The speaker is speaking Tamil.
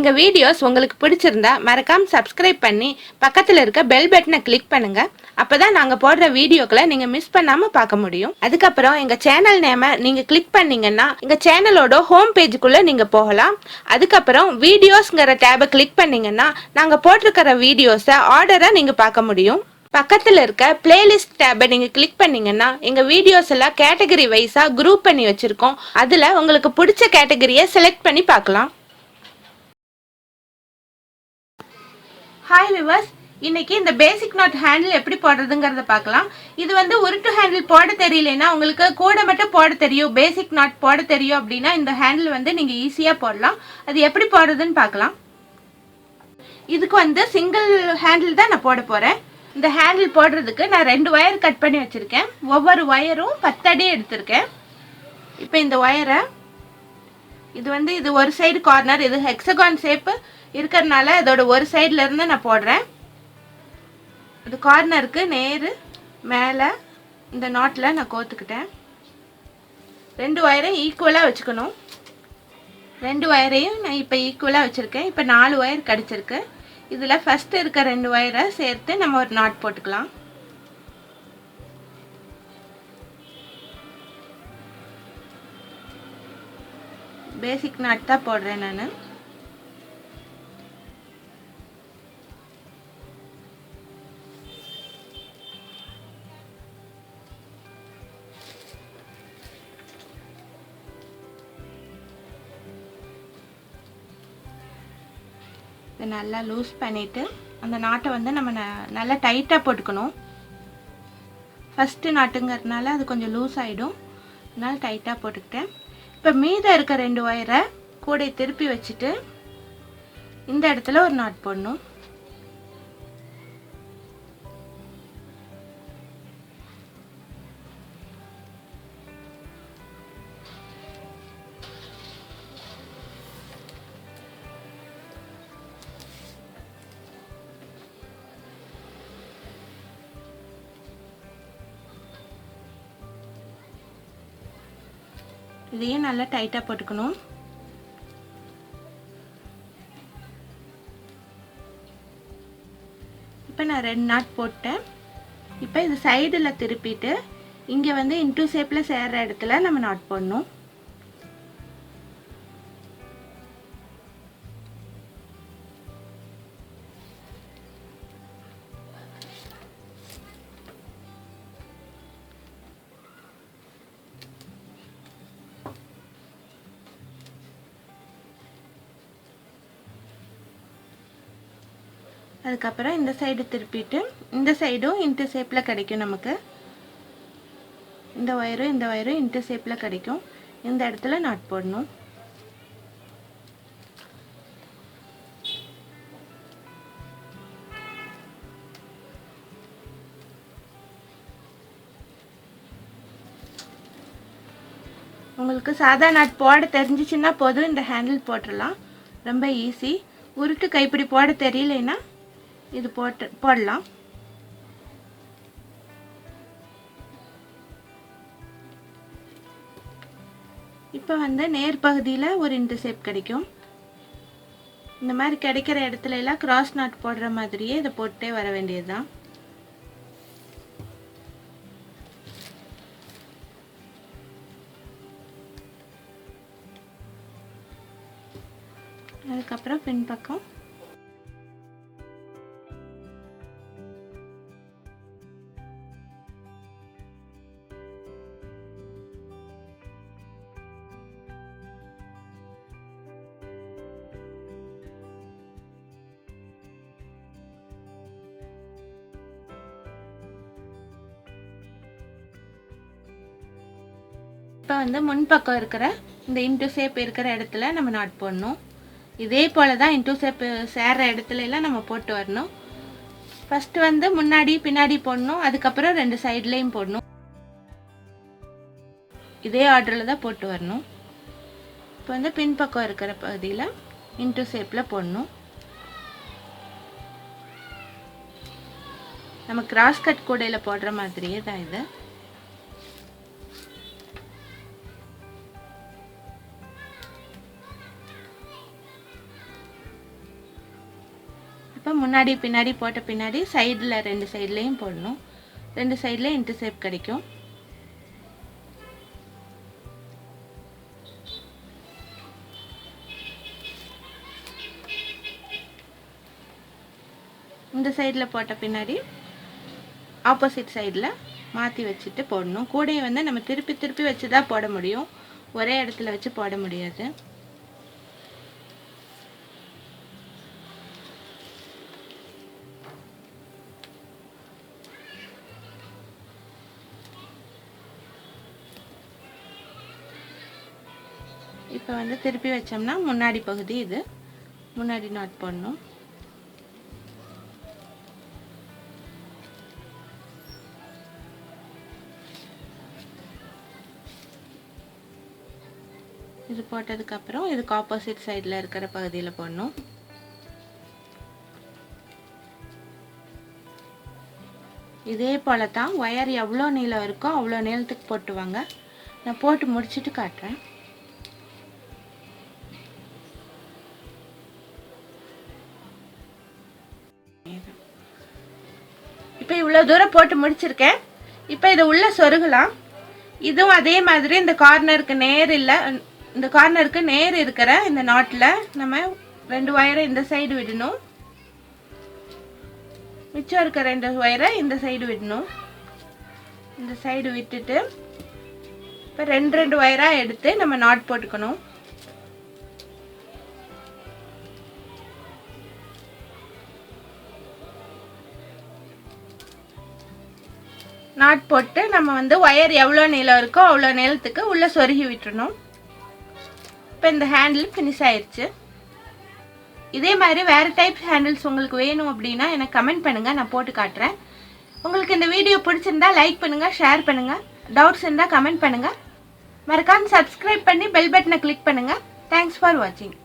எங்கள் வீடியோஸ் உங்களுக்கு பிடிச்சிருந்தா மறக்காமல் சப்ஸ்கிரைப் பண்ணி பக்கத்தில் இருக்க பெல் பட்டனை கிளிக் பண்ணுங்கள். அப்போ தான் நாங்கள் போடுற வீடியோக்களை நீங்கள் மிஸ் பண்ணாமல் பார்க்க முடியும். அதுக்கப்புறம் எங்கள் சேனல் நேமை நீங்கள் கிளிக் பண்ணிங்கன்னா எங்கள் சேனலோட ஹோம் பேஜுக்குள்ளே நீங்கள் போகலாம். அதுக்கப்புறம் வீடியோஸ்ங்கிற டேபை கிளிக் பண்ணிங்கன்னா நாங்கள் போட்டிருக்கிற வீடியோஸை ஆர்டராக நீங்கள் பார்க்க முடியும். பக்கத்தில் இருக்க பிளேலிஸ்ட் டேபை நீங்கள் கிளிக் பண்ணிங்கன்னா எங்கள் வீடியோஸ் எல்லாம் கேட்டகரி வைஸாக குரூப் பண்ணி வச்சுருக்கோம். அதில் உங்களுக்கு பிடிச்ச கேட்டகரியை செலக்ட் பண்ணி பார்க்கலாம். ஹாய் விவர்ஸ், இன்னைக்கு இந்த பேசிக் நாட் ஹேண்டில் எப்படி போடுறதுங்கிறத பார்க்கலாம். இது வந்து உருட்டு ஹேண்டில் போட தெரியலனா, உங்களுக்கு கூட மட்டும் போட தெரியும், பேசிக் நாட் போட தெரியும் அப்படின்னா இந்த ஹேண்டில் வந்து நீங்கள் ஈஸியாக போடலாம். அது எப்படி போடுறதுன்னு பார்க்கலாம். இதுக்கு வந்து சிங்கிள் ஹேண்டில் தான் நான் போட போகிறேன். இந்த ஹேண்டில் போடுறதுக்கு நான் 2 ஒயர் கட் பண்ணி வச்சுருக்கேன். ஒவ்வொரு ஒயரும் 10 அடி எடுத்திருக்கேன். இப்போ இந்த ஒயரை இது ஒரு சைடு கார்னர், இது ஹெக்ஸகான் ஷேப்பு இருக்கிறதுனால அதோட ஒரு சைடுல இருந்து நான் போடுறேன். இது கார்னருக்கு நேரு மேலே இந்த நாட்டில் நான் கோத்துக்கிட்டேன். 2 ஒயரையும் ஈக்குவலாக வச்சுக்கணும். 2 ஒயரையும் நான் இப்போ ஈக்குவலாக வச்சுருக்கேன். இப்போ 4 ஒயர் கிடச்சிருக்கு. இதில் ஃபஸ்ட்டு இருக்க 2 ஒயரை சேர்த்து நம்ம ஒரு நாட் போட்டுக்கலாம். பேசிக் நாட் தான் போடுறேன் நான். நல்லா லூஸ் பண்ணிவிட்டு அந்த நாட்டை வந்து நம்ம நல்லா டைட்டாக போட்டுக்கணும். ஃபஸ்ட்டு நாட்டுங்கிறதுனால அது கொஞ்சம் லூஸ் ஆகிடும், அதனால டைட்டாக போட்டுக்கிட்டேன். இப்போ மீதம் இருக்க 2 ஒயரை கூட திருப்பி வச்சுட்டு இந்த இடத்துல ஒரு நாட் போடணும். இதையும் நல்லா டைட்டாக போட்டுக்கணும். இப்போ நான் 2 நாட் போட்டேன். இப்போ இது சைடில் திருப்பிட்டு இங்கே வந்து இன்டூ ஷேப்பில் சேர்ற இடத்துல நம்ம நாட் போடணும். அதுக்கப்புறம் இந்த சைடு திருப்பிட்டு இந்த சைடும் இன்ட்டு ஷேப்பில் கிடைக்கும் நமக்கு. இந்த ஒயரும் இன்ட்டு ஷேப்பில் கிடைக்கும். இந்த இடத்துல நாட் போடணும். உங்களுக்கு சாதா நாட் போட தெரிஞ்சிச்சுன்னா போதும், இந்த ஹேண்டில் போட்டுடலாம். ரொம்ப ஈஸி. உருட்டு கைப்பிடி போட தெரியலைன்னா இது போடலாம். இப்போ வந்து நேர் பகுதியில் ஒரு இன்ட்டு ஷேப் கிடைக்கும். இந்த மாதிரி கிடைக்கிற இடத்துல எல்லாம் கிராஸ் நாட் போடுற மாதிரியே இதை போட்டே வர வேண்டியதுதான். அதுக்கப்புறம் பின்பக்கம் இப்போ வந்து முன்பக்கம் இருக்கிற இந்த இன்டூ ஷேப் இருக்கிற இடத்துல நம்ம நாட் போடணும். இதே போல் தான் இன்டூ ஷேப் சேர்ற இடத்துல எல்லாம் நம்ம போட்டு வரணும். ஃபஸ்ட்டு வந்து முன்னாடி பின்னாடி போடணும், அதுக்கப்புறம் 2 சைட்லேயும் போடணும். இதே ஆர்டரில் தான் போட்டு வரணும். இப்போ வந்து பின்பக்கம் இருக்கிற பகுதியில் இன்டூ ஷேப்பில் போடணும். நம்ம கிராஸ் கட் கூடையில் போடுற மாதிரியே தான் இது. இப்போ முன்னாடி பின்னாடி போட்ட பின்னாடி சைடில் 2 சைட்லேயும் போடணும். 2 சைட்லேயும் இன்டர்செப்ட் கிடைக்கும். இந்த சைடில் போட்ட பின்னாடி ஆப்போசிட் சைடில் மாற்றி வச்சுட்டு போடணும். கூடையை வந்து நம்ம திருப்பி திருப்பி வச்சு தான் போட முடியும், ஒரே இடத்துல வச்சு போட முடியாது. இப்போ வந்து திருப்பி வச்சோம்னா முன்னாடி பகுதி இது, முன்னாடி நாட் போடணும். இது போட்டதுக்கப்புறம் இதுக்கு ஆப்போசிட் சைடில் இருக்கிற பகுதியில் போடணும். இதே போல தான் ஒயர் எவ்வளோ நீளம் இருக்கோ அவ்வளோ நீளத்துக்கு போட்டுவாங்க. நான் போட்டு முடிச்சுட்டு காட்டுறேன். இப்போ இவ்வளோ தூரம் போட்டு முடிச்சிருக்கேன். இப்போ இதை உள்ள சொருகலாம். இதுவும் அதே மாதிரி இந்த கார்னருக்கு நேர் இல்லை, இந்த கார்னருக்கு நேர் இருக்கிற இந்த நாட்டில் நம்ம 2 ஒயரை இந்த சைடு விடணும், மிச்சம் இருக்கிற 2 ஒயரை இந்த சைடு விடணும். இந்த சைடு விட்டுட்டு இப்போ 2 ஒயராக எடுத்து நம்ம நாட் போட்டுக்கணும். நாட் போட்டு நம்ம வந்து ஒயர் எவ்வளோ நீளம் இருக்கோ அவ்வளோ நீளத்துக்கு உள்ளே சொருகி விட்டுறணும். இப்போ இந்த ஹேண்டில் ஃபினிஷ் ஆயிடுச்சு. இதே மாதிரி வேறு டைப் ஹேண்டில்ஸ் உங்களுக்கு வேணும் அப்படின்னா எனக்கு கமெண்ட் பண்ணுங்கள், நான் போட்டு காட்டுறேன். உங்களுக்கு இந்த வீடியோ பிடிச்சிருந்தா லைக் பண்ணுங்கள், ஷேர் பண்ணுங்கள், டவுட்ஸ் இருந்தால் கமெண்ட் பண்ணுங்கள். மறக்காம சப்ஸ்கிரைப் பண்ணி பெல் பட்டனை கிளிக் பண்ணுங்கள். தேங்க்ஸ் ஃபார் வாட்சிங்.